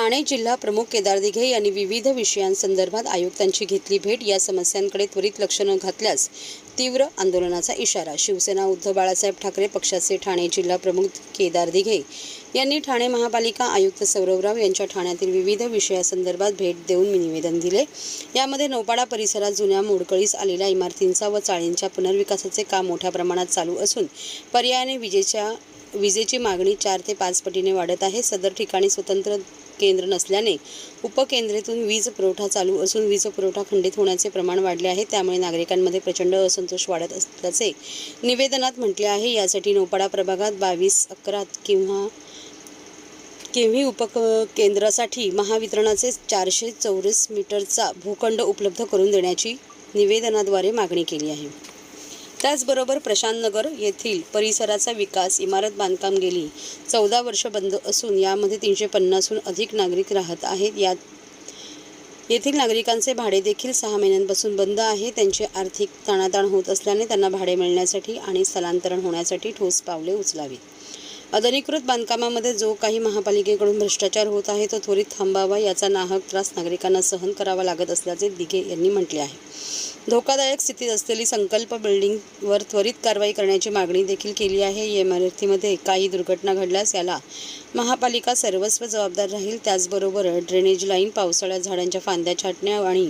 ठाणे जिल्हा प्रमुख केदार दिघे यांनी विविध विषयांसंदर्भात आयुक्तांची घेतली भेट। या समस्यांकडे त्वरित लक्ष न घातल्यास तीव्र आंदोलनाचा इशारा। शिवसेना उद्धव बाळासाहेब ठाकरे पक्षाचे ठाणे जिल्हा प्रमुख केदार दिघे यांनी ठाणे महापालिका आयुक्त सौरभ राव यांच्या ठाण्यातील विविध विषयासंदर्भात भेट देऊन निवेदन दिले। यामध्ये नौपाडा परिसरात जुन्या मोडकळीस आलेल्या इमारतींचा व चाळींच्या पुनर्विकासाचे काम मोठ्या प्रमाणात चालू असून पर्यायाने विजेची मागणी 4 ते 5 पटीने वाढत आहे। सदर ठिकाणी स्वतंत्र केंद्र नसल्याने उपकेंद्रातून वीज पुरवठा चालू असून वीज पुरवठा खंडित होण्याचे प्रमाण वाढले आहे। त्यामुळे नागरिकांमध्ये प्रचंड असंतोष वाढत असल्याचे निवेदनात म्हटले आहे। यासाठी नौपाडा प्रभागात 22/11 केव्ही उपकेंद्रासाठी महावितरणाचे 484 मीटरचा भूखंड उपलब्ध करून देण्याची निवेदनाद्वारे मागणी केली आहे। त्याचबरोबर प्रशांत नगर येथील परिसराचा विकास इमारत बांधकाम गेली 14 वर्ष बंद असून यामध्ये 350हून अधिक नागरिक राहत आहेत। येथील नागरिकांचे भाडे देखील 6 महिन्यांपासून बंद आहे। त्यांचे आर्थिक ताणाताण होत असल्याने त्यांना भाडे मिळण्यासाठी आणि स्थलांतरण होण्यासाठी ठोस पावले उचलावी। अनधिकृत बांधकामामध्ये जो काही महापालिकेकडून भ्रष्टाचार होत आहे तो त्वरित थांबावा। याचा नाहक त्रास नागरिकांना सहन करावा लागत असल्याचे दिघे यांनी म्हटले आहे। धोकादायक स्थितीत असलेली संकल्प बिल्डिंगवर त्वरित कारवाई करण्याची मागणी देखील केली आहे। या इमारतीमध्ये काही दुर्घटना घडल्यास याला महापालिका सर्वस्व जबाबदार राहील। त्याचबरोबर ड्रेनेज लाईन, पावसाळ्यात झाडांच्या फांद्या छाटण्या आणि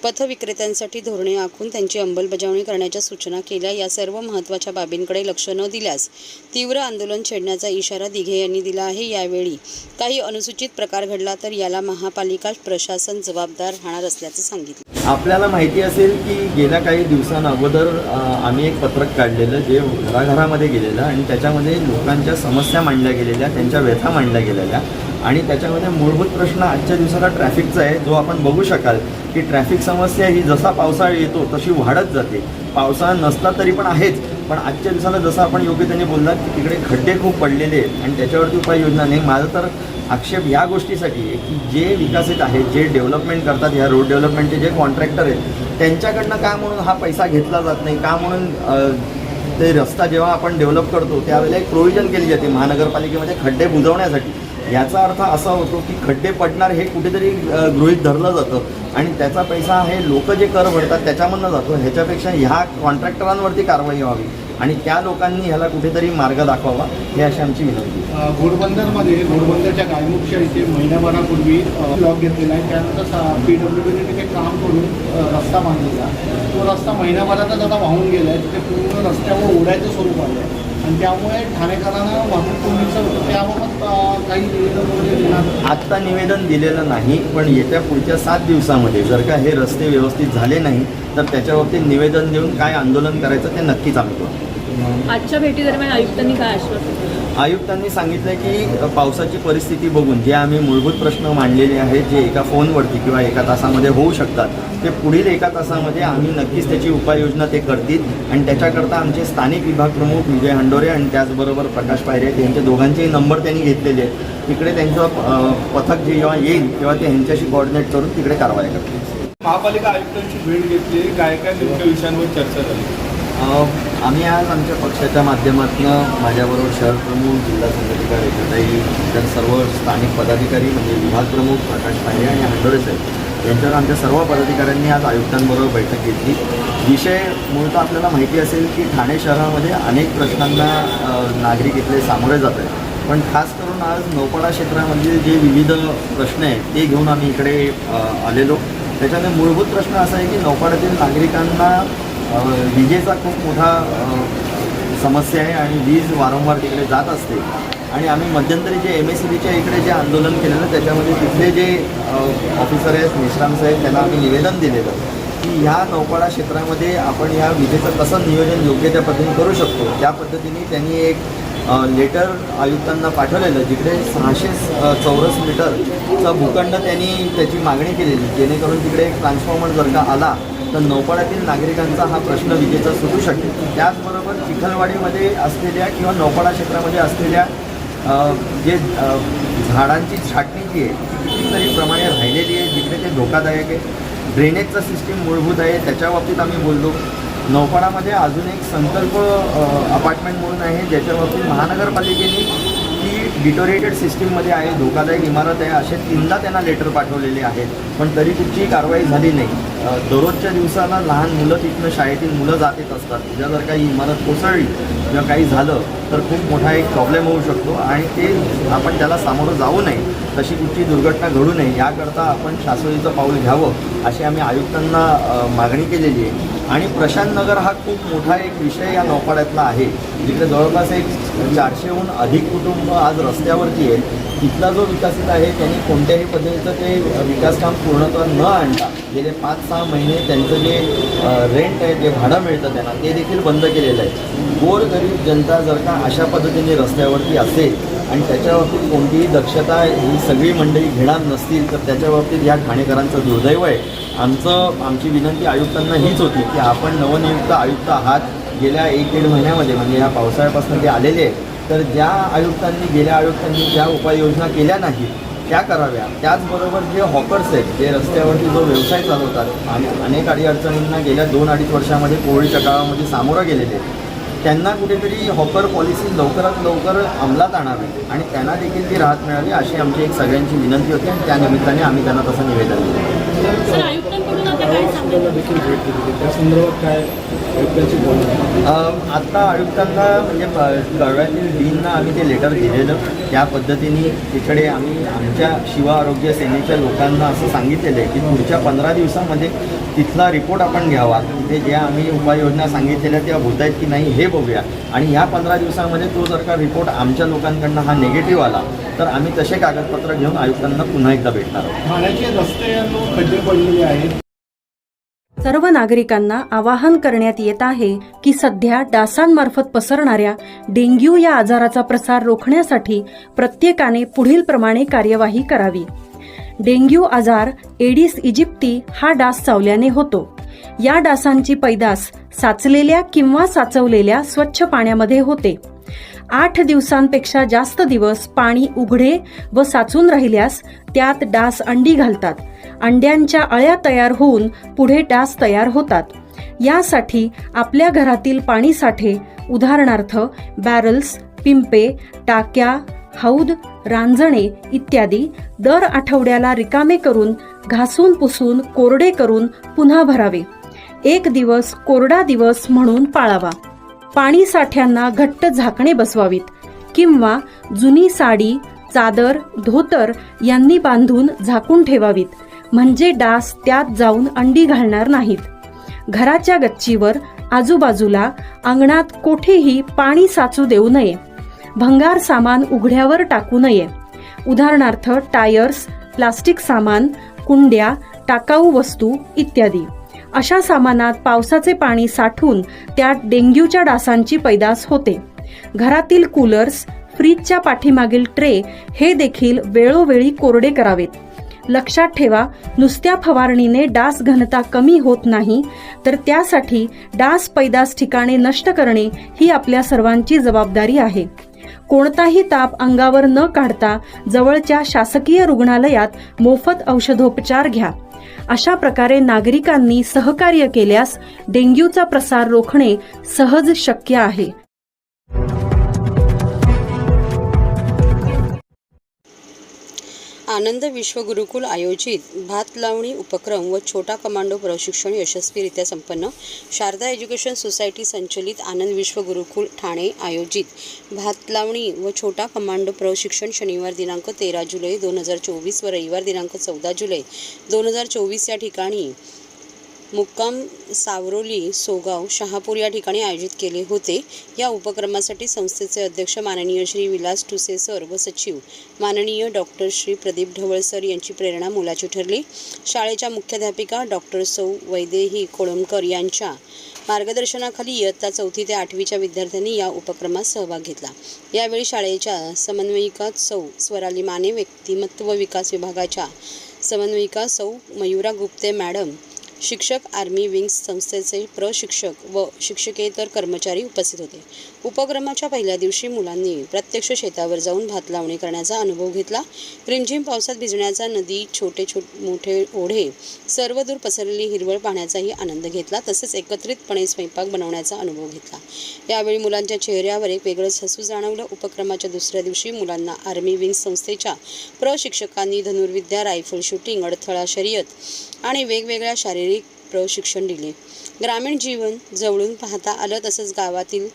पथविक्रेत्यांसाठी धोरणे आखून त्यांची अंमलबजावणी करण्याच्या सूचना केल्या। या सर्व महत्त्वाच्या बाबींकडे लक्ष न दिल्यास तीव्र आंदोलन छेडण्याचा इशारा दिघे यांनी दिला आहे। यावेळी काही अनुचित प्रकार घडला तर याला महापालिका प्रशासन जबाबदार राहणार असल्याचे सांगितले। आपल्याला माहिती असेल की गेल्या काही दिवसांअगोदर आम्ही एक पत्रक काढलेलं जे घराघरामध्ये गेलेलं आणि त्याच्यामध्ये लोकांच्या समस्या मांडल्या गेलेल्या, त्यांच्या व्यथा मांडल्या गेलेल्या आणि त्याच्यामध्ये मूलभूत प्रश्न आजच्या दिवसाला ट्रॅफिकचा आहे, जो आपण बघू शकाल की ट्रॅफिक समस्या ही जसा पावसाळा येतो तशी वाढत जाते। पावसाळा नसला तरी पण आहेच, पण आजच्या दिवसाला जसं आपण योग्य त्यांनी बोललात की तिकडे खड्डे खूप पडलेले आहेत आणि त्याच्यावरती उपाययोजना नाही। माझं तर आक्षेप या गोष्टीसाठी आहे की जे विकसित आहेत, जे डेव्हलपमेंट करतात, ह्या रोड डेव्हलपमेंटचे जे कॉन्ट्रॅक्टर आहेत त्यांच्याकडनं का म्हणून हा पैसा घेतला जात नाही, का म्हणून ते रस्ता जेव्हा आपण डेव्हलप करतो त्यावेळेला एक प्रोव्हिजन केली जाते महानगरपालिकेमध्ये खड्डे बुजवण्यासाठी। याचा अर्थ असा होतो की खड्डे पडणार हे कुठेतरी गृहीत धरलं जातं आणि त्याचा पैसा हे लोक जे कर भरतात त्याच्यामधनं जातो। ह्याच्यापेक्षा ह्या कॉन्ट्रॅक्टरांवरती कारवाई व्हावी आणि त्या लोकांनी ह्याला कुठेतरी मार्ग दाखवावा, हे अशी आमची विनंती। घोडबंदरच्या गायमुखच्या इथे महिन्याभरापूर्वी ब्लॉक घेतलेला आहे। त्यानंतर PWDने तिथे काम करून रस्ता बांधलेला, तो रस्ता महिन्याभरातच आता वाहून गेला आहे। तिथे पूर्ण रस्त्यावर ओढायचं स्वरूप आलं आहे आणि त्यामुळे ठाणेकरांना वाहतूक कोंडीचं होतं। त्याबाबत काही निवेदन वगैरे देणार? आत्ता निवेदन दिलेलं नाही, पण येत्या पुढच्या 7 दिवसामध्ये जर का हे रस्ते व्यवस्थित झाले नाही तर त्याच्यावरती निवेदन देऊन काय आंदोलन करायचं ते नक्कीच आम्ही करू। आजच्या भेटीदरम्यान आयुक्तांनी काय आश्वासन दिलं? आयुक्तांनी सांगितलं की पावसाची परिस्थिती बघून जे आम्ही मूलभूत प्रश्न मांडलेले आहेत, जे एका फोनवरती किंवा एका तासामध्ये होऊ शकतात, ते पुढील एका तासामध्ये आम्ही नक्कीच त्याची उपाययोजना ते करतील आणि त्याच्याकरता आमचे स्थानिक विभाग प्रमुख विजय हंडोरे आणि त्याचबरोबर प्रकाश पायरे यांचे दोघांचेही नंबर त्यांनी घेतलेले आहेत। तिकडे त्यांचं पथक जेव्हा येईल तेव्हा ते ह्यांच्याशी कोऑर्डिनेट करून तिकडे कारवाई करतील। महापालिका आयुक्तांची भेट घेतली, काय काय नेमक्या विषयांवर चर्चा झाली? आम्ही आज आमच्या पक्षाच्या माध्यमातून माझ्याबरोबर शहर प्रमुख, जिल्हा संघटिका रेखाताई, इतर सर्व स्थानिक पदाधिकारी म्हणजे विभाग प्रमुख प्रकाश पायरे आणि हंडोरे साहेब यांच्यावर आमच्या सर्व पदाधिकाऱ्यांनी आज आयुक्तांबरोबर बैठक घेतली। विषय मूळतः आपल्याला माहिती असेल की ठाणे शहरामध्ये अनेक प्रश्नांना नागरिक इथले सामोरे जात आहेत, पण खास करून आज नौपाडा क्षेत्रामध्ये जे विविध प्रश्न आहेत ते घेऊन आम्ही इकडे आलेलो। त्याच्यामध्ये मूलभूत प्रश्न असा आहे की नौपाड्यातील नागरिकांना विजेचा खूप मोठा समस्या आहे आणि वीज वारंवार तिकडे जात असते आणि आम्ही मध्यंतरी जे MSEBच्या इकडे जे आंदोलन केलेलं त्याच्यामध्ये तिथले जे ऑफिसर आहेत, निष्णात साहेब, त्यांना आम्ही निवेदन दिलेलं की ह्या नौपाडा क्षेत्रामध्ये आपण ह्या विजेचं कसं नियोजन योग्य त्या पद्धतीने करू शकतो। त्या पद्धतीने त्यांनी एक लेटर आयुक्तांना पाठवलेलं जिकडे 600 मीटरचा भूखंड त्यांनी त्याची मागणी केलेली, जेणेकरून तिकडे एक ट्रान्सफॉर्मर जर का आला तर नौपाड्यातील नागरिकांचा हा प्रश्न विजेचा सुटू शकेल। त्याचबरोबर चिखलवाडीमध्ये असलेल्या किंवा नौपाडा क्षेत्रामध्ये असलेल्या जे झाडांची छाटणी जी आहे ती कितीतरी प्रमाणे राहिलेली आहे, जिकडे ते धोकादायक आहे। ड्रेनेजचं सिस्टीम मूलभूत आहे, त्याच्या बाबतीत आम्ही बोललो। नौपाडामध्ये अजून एक संकल्प अपार्टमेंट म्हणून आहे, ज्याच्यावरती महानगरपालिकेने ती डिटोरेटेड सिस्टीममध्ये आहे, धोकादायक इमारत आहे, असे 3दा त्यांना लेटर पाठवलेले आहेत, पण तरी कुठचीही कारवाई झाली नाही. दररोजच्या दिवसाला लहान मुलं तिथनं शाळेतील मुलं जात येत असतात. उद्या जर काही इमारत कोसळली किंवा काही झालं तर खूप मोठा एक प्रॉब्लेम होऊ शकतो आणि ते आपण त्याला सामोरं जाऊ नये, तशी कुठची दुर्घटना घडू नये याकरता आपण शासकीचं पाऊल घ्यावं अशी आम्ही आयुक्तांना मागणी केलेली आहे. आणि प्रशांत नगर हा खूप मोठा एक विषय या नौपाड्यातला आहे, जिकडे जवळपास एक 400हून अधिक कुटुंब आज रस्त्यावरती आहे. तिथला जो विकसित आहे त्यांनी कोणत्याही पद्धतीचं ते विकासकाम पूर्णत्वास न आणता गेले 5-6 महिने त्यांचं जे रेंट आहे, जे भाडं मिळतं त्यांना, ते देखील बंद केलेलं आहे. गोरगरीब जनता जर का अशा पद्धतीने रस्त्यावरती असेल आणि त्याच्याबाबतीत कोणतीही दक्षता ही सगळी मंडळी घेणार नसतील तर त्याच्याबाबतीत या ठाणेकरांचं दुर्दैव आहे. आमची विनंती आयुक्तांना हीच होती की आपण नवनियुक्त आयुक्त आहात, गेल्या 1-1.5 महिन्यामध्ये म्हणजे ह्या पावसाळ्यापासून ते आलेले आहे, तर गेल्या आयुक्तांनी ज्या उपाययोजना केल्या नाहीत त्या कराव्या. त्याचबरोबर जे हॉकर्स आहेत, जे रस्त्यावरती जो व्यवसाय चालवतात आणि अनेक अडीअडचणींना गेल्या 2-2.5 वर्षामध्ये कोविडच्या काळामध्ये सामोरं गेलेले आहेत, त्यांना कुठेतरी हॉकर पॉलिसी लवकरात लवकर अंमलात आणावी आणि त्यांना देखील ती राहत मिळावी अशी आमची एक सगळ्यांची विनंती होती आणि त्या निमित्ताने आम्ही त्यांना तसं निवेदन दिलं. सर, आयुक्तांकडून आता काय सांगितलं? देखील भेट दिली, त्या संदर्भात काय आयुक्तांची बोलणं? आत्ता आयुक्तांना म्हणजे कळव्यातील डीनना आम्ही ते लेटर दिलेलं, त्या पद्धतीने तिकडे आम्ही आमच्या शिव आरोग्य सेनेच्या लोकांना असं सांगितलेलं आहे की पुढच्या 15 दिवसामध्ये तिथला रिपोर्ट आपण घ्यावा, तिथे ज्या आम्ही उपाययोजना सांगितलेल्या त्या होत आहेत की नाही हे बघूया. आणि ह्या 15 दिवसामध्ये तो जर का रिपोर्ट आमच्या लोकांकडनं हा निगेटिव्ह आला तर आम्ही तसे कागदपत्र घेऊन आयुक्तांना पुन्हा एकदा भेटणार आहोत. ठाण्याचे रस्ते खड्डे पडलेले आहेत. सर्व नागरिकांना आवाहन करण्यात येत आहे की सध्या डासांमार्फत पसरणाऱ्या डेंग्यू या आजाराचा प्रसार रोखण्यासाठी प्रत्येकाने पुढील प्रमाणे कार्यवाही करावी. डेंग्यू आजार एडिस इजिप्ती हा डास चावल्याने होतो. या डासांची पैदास साचलेल्या किंवा साचवलेल्या स्वच्छ पाण्यामध्ये होते. 8 दिवसांपेक्षा जास्त दिवस पाणी उघडे व साचून राहिल्यास त्यात डास अंडी घालतात. अंड्यांच्या अळ्या तयार होऊन पुढे डास तयार होतात. यासाठी आपल्या घरातील पाणी साठे, उदाहरणार्थ बॅरल्स, पिंपे, टाक्या, हौद, रांजणे इत्यादी दर आठवड्याला रिकामे करून घासून पुसून कोरडे करून पुन्हा भरावे. 1 दिवस कोरडा दिवस म्हणून पाळावा. पाणी साठ्यांना घट्ट झाकणे बसवावीत किंवा जुनी साडी, चादर, धोतर यांनी बांधून झाकून ठेवावीत, म्हणजे डास त्यात जाऊन अंडी घालणार नाहीत. घराच्या गच्चीवर, आजूबाजूला, अंगणात कोठेही पाणी साचू देऊ नये. भंगार सामान उघड्यावर टाकू नये, उदाहरणार्थ टायर्स, प्लास्टिक सामान, कुंड्या, टाकाऊ वस्तू इत्यादी. अशा सामानात पावसाचे पाणी साठून त्यात डेंग्यूच्या डासांची पैदास होते. घरातील कूलर्स, फ्रीजच्या पाठीमागील ट्रे हे देखील वेळोवेळी कोरडे करावेत. लक्षात ठेवा, नुसत्या फवारणीने डास घनता कमी होत नाही, तर त्यासाठी डास पैदास ठिकाणे नष्ट करणे ही आपल्या सर्वांची जबाबदारी आहे. कोणताही ताप अंगावर न काढता जवळच्या शासकीय रुग्णालयात मोफत औषधोपचार घ्या. अशा प्रकारे नागरिकांनी सहकार्य केल्यास डेंग्यूचा प्रसार रोखणे सहज शक्य आहे. आनंद विश्व गुरुकुल आयोजित भात लावणी उपक्रम व छोटा कमांडो प्रशिक्षण यशस्वीरित्या संपन्न. शारदा एज्युकेशन सोसायटी संचलित आनंद विश्व गुरुकुल ठाणे आयोजित भात लावणी व छोटा कमांडो प्रशिक्षण शनिवार दिनांक 13 जुलै 2024 व रविवार दिनांक 14 जुलै 2024 या ठिकाणी मुक्काम सावरोली, सोगाव, शहापूर या ठिकाणी आयोजित केले होते. या उपक्रमासाठी संस्थेचे अध्यक्ष माननीय श्री विलास टुसे सर व सचिव माननीय डॉक्टर श्री प्रदीप ढवळ सर यांची प्रेरणा मोलाची ठरली. शाळेच्या मुख्याध्यापिका डॉक्टर सौ वैदेही कोळंबकर यांच्या मार्गदर्शनाखाली इयत्ता 4थी ते 8वीच्या विद्यार्थ्यांनी या उपक्रमात सहभाग घेतला. यावेळी शाळेच्या समन्वयिका सौ स्वराली माने, व्यक्तिमत्व विकास विभागाच्या समन्वयिका सौ मयुरा गुप्ते मॅडम, शिक्षक, आर्मी विंग्स संस्थेचे प्रशिक्षक व शिक्षकेतर कर्मचारी उपस्थित होते. उपक्रमाच्या पहिल्या दिवशी मुलांनी प्रत्यक्ष शेतावर जाऊन भात लावणी करण्याचा अनुभव घेतला. रिमझिम पावसात भिजण्याचा, नदी, मोठे ओढे, सर्वदूर पसरलेली हिरवळ पाहण्याचाही आनंद घेतला. तसेच एकत्रितपणे स्वयंपाक बनवण्याचा अनुभव घेतला. यावेळी मुलांच्या चेहऱ्यावर एक वेगळंच हसू जाणवलं. उपक्रमाच्या दुसऱ्या दिवशी मुलांना आर्मी विंग्स संस्थेच्या प्रशिक्षकांनी धनुर्विद्या, रायफल शूटिंग, अडथळा शर्यत आणि वेगवेगळ्या शारीरिक प्रशिक्षण दिले. ग्रामीण जीवन जवळून पाहता आलं. तसंच गावातील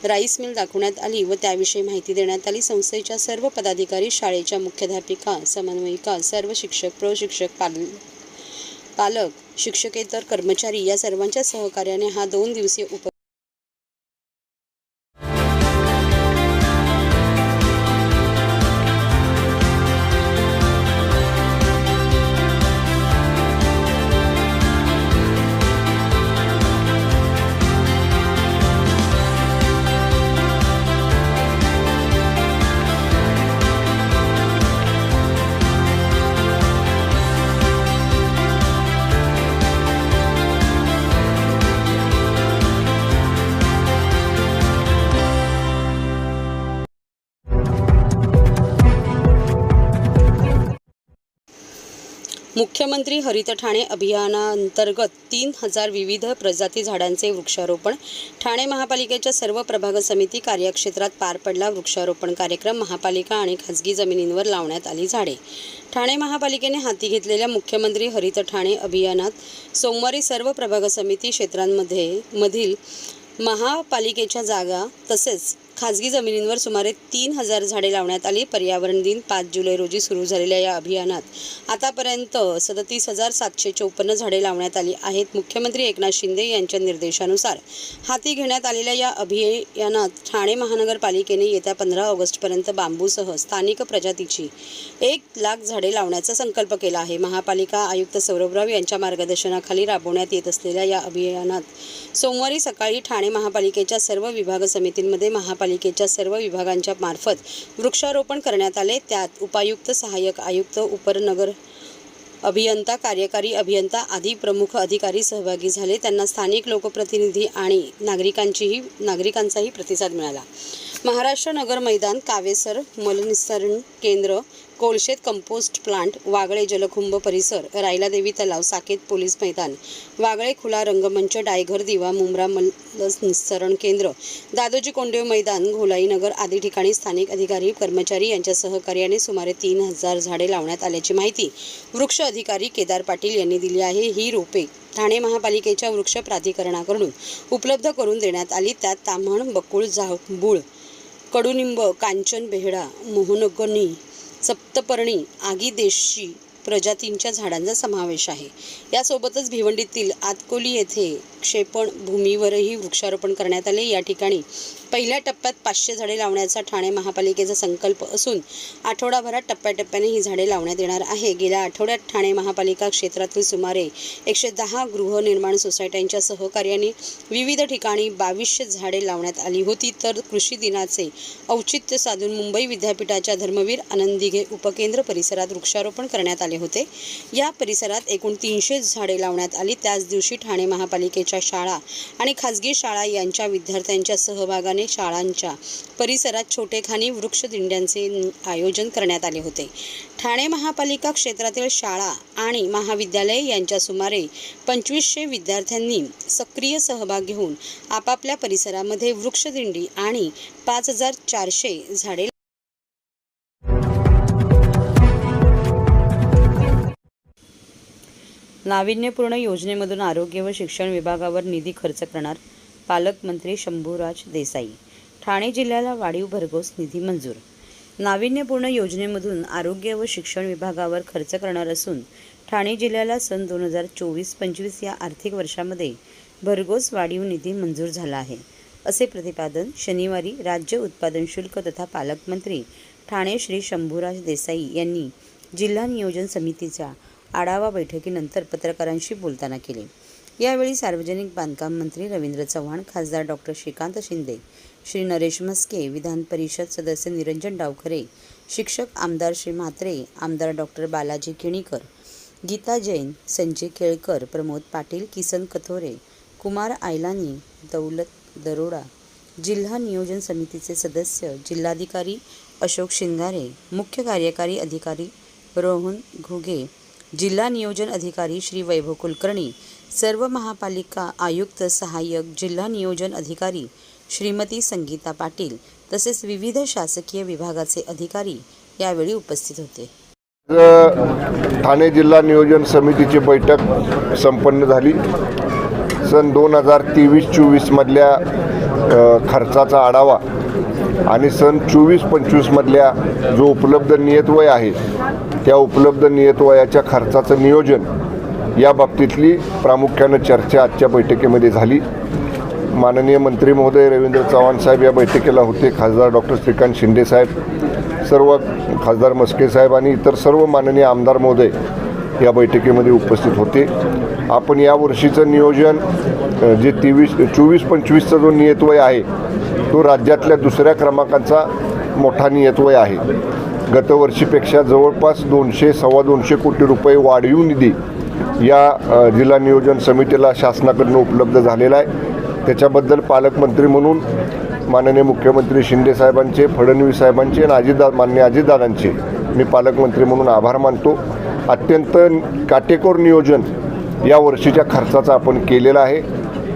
राईस मिल दाखवण्यात आली व त्याविषयी माहिती देण्यात आली. संस्थेच्या सर्व पदाधिकारी, शाळेच्या मुख्याध्यापिका, समन्वयिका, सर्व शिक्षक, प्रशिक्षक, पालक, शिक्षकेतर कर्मचारी या सर्वांच्या सहकार्याने हा 2 दिवसीय मुख्यमंत्री हरित ठाणे अभियानांतर्गत 3000 विविध प्रजाती झाडांचे वृक्षारोपण. ठाणे महापालिकेच्या सर्व प्रभाग समिती कार्यक्षेत्रात पार पडला वृक्षारोपण कार्यक्रम. महापालिका आणि खाजगी जमिनींवर लावण्यात आली झाडे. ठाणे महापालिकेने हाती घेतलेल्या मुख्यमंत्री हरित ठाणे अभियानात सोमवारी सर्व प्रभाग समिती क्षेत्रांमधील महापालिकेच्या जागा तसेच खाजगी जमिनींवर सुमारे 3000 झाडे लावण्यात आली. पर्यावरण दिन 5 जुलै रोजी सुरू झालेल्या या अभियानात आतापर्यंत 37,754 झाडे लावण्यात आली आहेत. मुख्यमंत्री एकनाथ शिंदे यांच्या निर्देशानुसार हाती घेण्यात आलेल्या या अभियानात ठाणे महानगरपालिकेने येत्या 15 ऑगस्टपर्यंत बांबूसह स्थानिक प्रजातीची 1,00,000 झाडे लावण्याचा संकल्प केला आहे. महापालिका आयुक्त सौरभराव यांच्या मार्गदर्शनाखाली राबवण्यात येत असलेल्या या अभियानात सोमवारी सकाळी ठाणे महापालिकेच्या सर्व विभाग समितींमध्ये महापालिकेच्या सर्व विभागांच्या मार्फत वृक्षारोपण करण्यात आले. त्यात उपायुक्त, सहाय्यक आयुक्त, उपनगर अभियंता, कार्यकारी अभियंता आदी प्रमुख अधिकारी सहभागी झाले. त्यांना स्थानिक लोकप्रतिनिधी आणि नागरिकांचाही प्रतिसाद मिळाला. महाराष्ट्र नगर मैदान, कावेसर मलनिस्सारण केंद्र, कोळशेत कंपोस्ट प्लांट, वागळे जलकुंभ परिसर, रायलादेवी तलाव, साकेत पोलीस मैदान, वागळे खुला रंगमंच, डायघर, दिवा, मुंब्रा मलनिस्सारण केंद्र, दादोजी कोंडदेव मैदान, घोलाईनगर आदी ठिकाणी स्थानिक अधिकारी, कर्मचारी यांच्या सहकार्याने सुमारे 3000 झाडे लावण्यात आल्याची माहिती वृक्ष अधिकारी केदार पाटील यांनी दिली आहे. ही रोपे ठाणे महापालिकेच्या वृक्ष प्राधिकरणाकडून उपलब्ध करून देण्यात आली. त्यात ताम्हण, बकुळ, जांभूळ, कडुनिंब, कांचन, बेहडा, मोहनगणी, सप्तपर्णी, आगीदेशी प्रजातींच्या झाडांचा समावेश आहे. यासोबतच भिवंडीतील आतकोली येथे क्षेपण भूमीवरही वृक्षारोपण करण्यात आले. या ठिकाणी पहिल्या टप्प्यात 500 झाडे लावण्याचा ठाणे महापालिकेचा संकल्प असून आठवडाभरात टप्प्याटप्प्याने ही झाडे लावण्यात येणार आहे. गेल्या आठवड्यात ठाणे महापालिका क्षेत्रातील सुमारे 110 गृहनिर्माण सोसायट्यांच्या सहकार्याने विविध ठिकाणी 2200 झाडे लावण्यात आली होती. तर कृषी दिनाचे औचित्य साधून मुंबई विद्यापीठाच्या धर्मवीर आनंद दिघे उपकेंद्र परिसरात वृक्षारोपण करण्यात आले होते. या परिसरात एकूण 300 झाडे लावण्यात आली. त्याच दिवशी ठाणे महापालिकेच्या शाळा आणि खाजगी शाळा यांच्या विद्यार्थ्यांच्या सहभागाने शाळांच्या परिसरात छोटेखानी वृक्ष दिंड्यांचे आयोजन करण्यात आले होते. ठाणे महापालिका क्षेत्रातील शाळा आणि महाविद्यालय यांच्या सुमारे 2500 विद्यार्थ्यांनी सक्रिय सहभाग घेऊन आपापल्या परिसरामध्ये वृक्षदिंडी आणि 5400 झाडे नाविन्यपूर्ण योजनेमधून आरोग्य व शिक्षण विभागावर निधी खर्च करणार पालकमंत्री शंभूराज देसाई. ठाणे जिल्ह्याला वाढीव भरघोस निधी मंजूर. नाविन्यपूर्ण योजनेमधून आरोग्य व शिक्षण विभागावर खर्च करणार असून ठाणे जिल्ह्याला सन 2024-25 या आर्थिक वर्षामध्ये भरघोस वाढीव निधी मंजूर झाला आहे, असे प्रतिपादन शनिवारी राज्य उत्पादन शुल्क तथा पालकमंत्री ठाणे श्री शंभूराज देसाई यांनी जिल्हा नियोजन समितीच्या आढावा बैठकीनंतर पत्रकारांशी बोलताना केले. यावेळी सार्वजनिक बांधकाम मंत्री रवींद्र चव्हाण, खासदार डॉक्टर श्रीकांत शिंदे, श्री नरेश म्हस्के, विधान परिषद सदस्य निरंजन डावखरे, शिक्षक आमदार श्री म्हात्रे, आमदार डॉक्टर बालाजी केणीकर, गीता जैन, संजय केळकर, प्रमोद पाटील, किसन कथोरे, कुमार आयलानी, दौलत दरोडा, जिल्हा नियोजन समितीचे सदस्य जिल्हाधिकारी अशोक शिंगारे, मुख्य कार्यकारी अधिकारी रोहन घुगे, जिल्हा नियोजन अधिकारी श्री वैभव कुलकर्णी, सर्व महापालिका आयुक्त, सहाय्यक जिल्हा नियोजन अधिकारी श्रीमती संगीता पाटील तसेच विविध शासकीय विभागाचे अधिकारी यावेळी उपस्थित होते. ठाणे जिल्हा नियोजन समितीची बैठक संपन्न झाली. सन 2023-24 मधल्या खर्चाचा आढावा आणि सन 24-25 मधल्या जो उपलब्ध नियतव्यय आहे त्या उपलब्ध नियतव्ययाच्या खर्चाचं नियोजन या बाबतीतली प्रामुख्यानं चर्चा आजच्या बैठकीमध्ये झाली. माननीय मंत्री महोदय रवींद्र चव्हाण साहेब या बैठकीला होते. खासदार डॉक्टर श्रीकांत शिंदे साहेब, सर्व खासदार मस्के साहेब आणि इतर सर्व माननीय आमदार महोदय या बैठकीमध्ये उपस्थित होते. आपण या वर्षीचं नियोजन जे 24-25चा जो नियतव्यय आहे तो राज्यातल्या दुसऱ्या क्रमांकाचा मोठा नियतव्यय आहे. गतवर्षीपेक्षा जवळपास 200-2.25 कोटी रुपये वाढीव निधी या जिल्हा नियोजन समितीला शासनाकडून उपलब्ध झालेला आहे. त्याच्याबद्दल पालकमंत्री म्हणून माननीय मुख्यमंत्री शिंदे साहेबांचे, फडणवीस साहेबांचे आणि माननीय अजितदादांचे मी पालकमंत्री म्हणून आभार मानतो. अत्यंत काटेकोर नियोजन या वर्षीच्या खर्चाचा आपण केलेला आहे.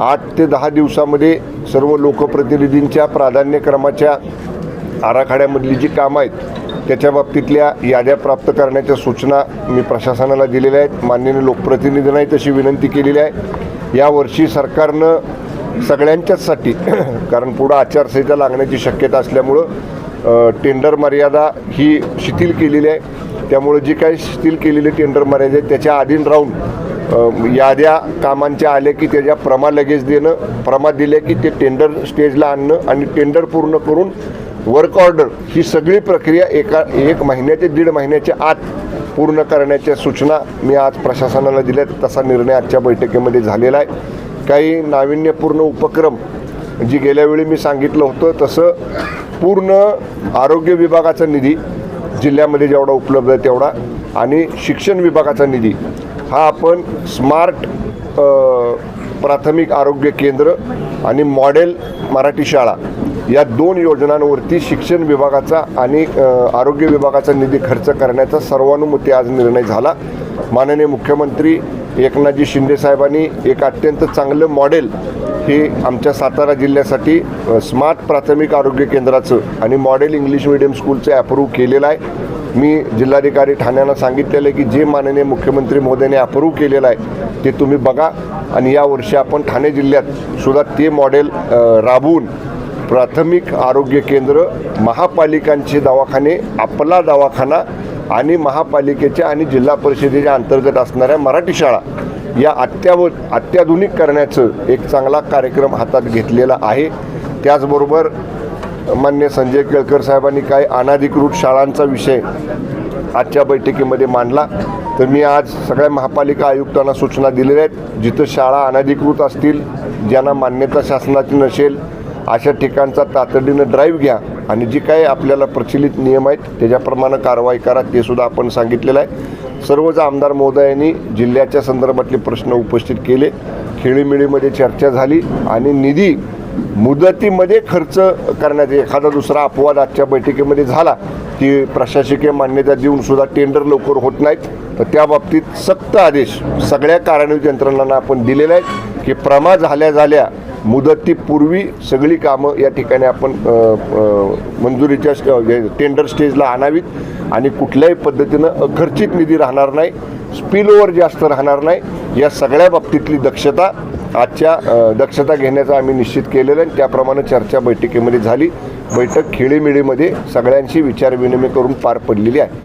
8 ते 10 दिवसामध्ये सर्व लोकप्रतिनिधींच्या प्राधान्यक्रमाच्या आराखड्यामधली जी कामं आहेत त्याच्या बाबतीतल्या याद्या प्राप्त करण्याच्या सूचना मी प्रशासनाला दिलेल्या आहेत. माननीय लोकप्रतिनिधींनाही तशी विनंती केलेली आहे. यावर्षी सरकारनं सगळ्यांच्याचसाठी कारण पुढं आचारसंहिता लागण्याची शक्यता असल्यामुळं टेंडर मर्यादा ही शिथिल केलेली आहे. त्यामुळे जी काही शिथिल केलेली टेंडर मर्यादा आहे त्याच्या अधीन राहून याद्या कामांच्या आल्या की त्याच्या प्रमा लगेच देणं, प्रमा दिल्या की ते टेंडर स्टेजला आणणं आणि टेंडर पूर्ण करून वर्क ऑर्डर ही सगळी प्रक्रिया 1 महिन्या ते 1.5 महिन्याच्या आत पूर्ण करण्याच्या सूचना मी आज प्रशासनाला दिल्या. तसा निर्णय आजच्या बैठकीमध्ये झालेला आहे. काही नाविन्यपूर्ण उपक्रम जी गेल्या वेळी मी सांगितलं होतं तसं पूर्ण आरोग्य विभागाचा निधी जिल्ह्यामध्ये जेवढा उपलब्ध आहे तेवढा आणि शिक्षण विभागाचा निधी हा आपण स्मार्ट प्राथमिक आरोग्य केंद्र आणि मॉडेल मराठी शाळा या 2 योजनांवरती शिक्षण विभागाचा आणि आरोग्य विभागाचा निधी खर्च करण्याचा सर्वानुमते आज निर्णय झाला. माननीय मुख्यमंत्री एकनाथजी शिंदे साहेबांनी एक अत्यंत चांगलं मॉडेल हे आमच्या सातारा जिल्ह्यासाठी स्मार्ट प्राथमिक आरोग्य केंद्राचं आणि मॉडेल इंग्लिश मीडियम स्कूलचं अप्रूव्ह केलेलं आहे. मी जिल्हाधिकारी ठाण्याला सांगितलेलं आहे की जे माननीय मुख्यमंत्री महोदयाने अप्रूव्ह केलेलं आहे ते तुम्ही बघा आणि यावर्षी आपण ठाणे जिल्ह्यात सुद्धा ते मॉडेल राबवून प्राथमिक आरोग्य केंद्र, महापालिकांचे दवाखाने, आपला दवाखाना आणि महापालिकेच्या आणि जिल्हा परिषदेच्या अंतर्गत असणाऱ्या मराठी शाळा या अत्याधुनिक करण्याचं एक चांगला कार्यक्रम हातात घेतलेला आहे. त्याचबरोबर माननीय संजय केळकर साहेबांनी काही अनधिकृत शाळांचा विषय आजच्या बैठकीमध्ये मांडला. तर मी आज सगळ्या महापालिका आयुक्तांना सूचना दिलेल्या आहेत. जिथं शाळा अनधिकृत असतील, ज्यांना मान्यता शासनाची नसेल अशा ठिकाणचा तातडीनं ड्राईव्ह घ्या आणि जी काही आपल्याला प्रचलित नियम आहेत त्याच्याप्रमाणे कारवाई करा ते सुद्धा आपण सांगितलेलं आहे. सर्वच आमदार महोदयांनी जिल्ह्याच्या संदर्भातले प्रश्न उपस्थित केले. खेळीमेळीमध्ये चर्चा झाली आणि निधी मुदतीमध्ये खर्च करण्याचा एखादा दुसरा अपवाद आजच्या बैठकीमध्ये झाला की प्रशासकीय मान्यता देऊन सुद्धा टेंडर लवकर होत नाहीत. तर त्या बाबतीत सक्त आदेश सगळ्या कार्यान्वित यंत्रणांना आपण दिलेले आहेत की प्रमा झाल्या मुदतीपूर्वी सगळी कामं या ठिकाणी आपण मंजुरीच्या टेंडर स्टेजला आणावीत आणि कुठल्याही पद्धतीनं अखर्चित निधी राहणार नाही, स्पिलओव्हर जास्त राहणार नाही. या सगळ्या बाबतीतली दक्षता घेण्याचं आम्ही निश्चित केलेलं आहे. त्याप्रमाणे चर्चा बैठकीमध्ये झाली. बैठक खेळीमेळीमध्ये सगळ्यांशी विचारविनिमय करून पार पडलेली आहे.